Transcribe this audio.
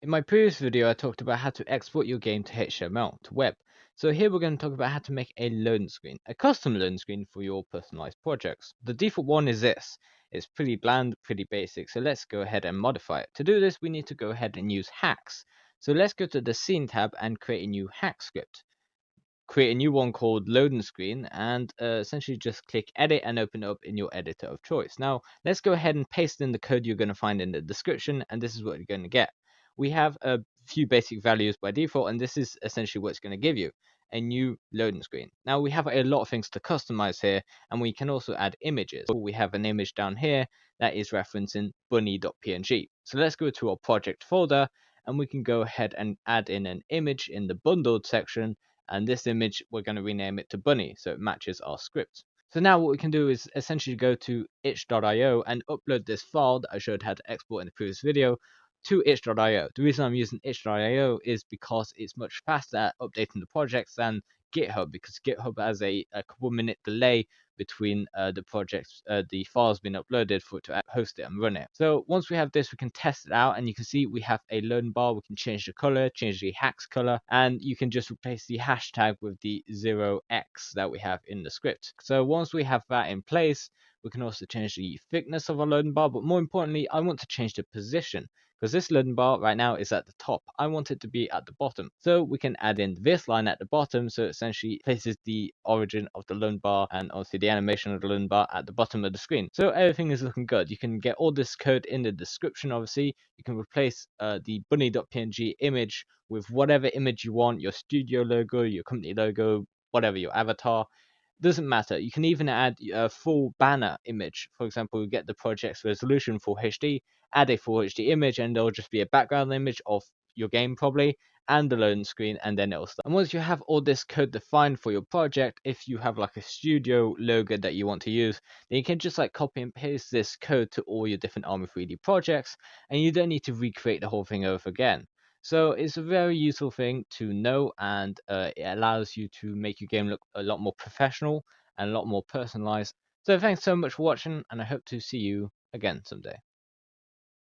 In my previous video, I talked about how to export your game to HTML, to web. So here we're going to talk about how to make a loading screen, a custom loading screen for your personalized projects. The default one is this. It's pretty bland, pretty basic, so let's go ahead and modify it. To do this, we need to go ahead and use hacks. So let's go to the scene tab and create a new hack script. Create a new one called loading screen and essentially just click edit and open it up in your editor of choice. Now let's go ahead and paste in the code you're going to find in the description, and this is what you're going to get. We have a few basic values by default, and this is essentially what it's going to give you, a new loading screen. Now we have a lot of things to customize here, and we can also add images. So we have an image down here that is referencing bunny.png. So let's go to our project folder, and we can go ahead and add in an image in the bundled section, and this image we're going to rename it to bunny so it matches our script. So now what we can do is essentially go to itch.io and upload this file that I showed how to export in the previous video to itch.io. The reason I'm using itch.io is because it's much faster at updating the projects than GitHub, because GitHub has a couple minute delay between the projects, the files being uploaded for it to host it and run it. So once we have this, we can test it out, and you can see we have a loading bar. We can change the color, change the hacks color, and you can just replace the hashtag with the 0x that we have in the script. So once we have that in place, we can also change the thickness of our loading bar, but more importantly, I want to change the position, because this loading bar right now is at the top. I want it to be at the bottom. So we can add in this line at the bottom, so it essentially places the origin of the loading bar and obviously the animation of the loading bar at the bottom of the screen. So everything is looking good. You can get all this code in the description, obviously. You can replace the bunny.png image with whatever image you want, your studio logo, your company logo, whatever, your avatar. Doesn't matter. You can even add a full banner image. For example, get the project's resolution full HD, add a full HD image, and there'll just be a background image of your game probably, and the loading screen, and then it'll start. And once you have all this code defined for your project, if you have like a studio logo that you want to use, then you can just like copy and paste this code to all your different Armory 3D projects, and you don't need to recreate the whole thing over again. So it's a very useful thing to know, and it allows you to make your game look a lot more professional and a lot more personalized. So thanks so much for watching, and I hope to see you again someday.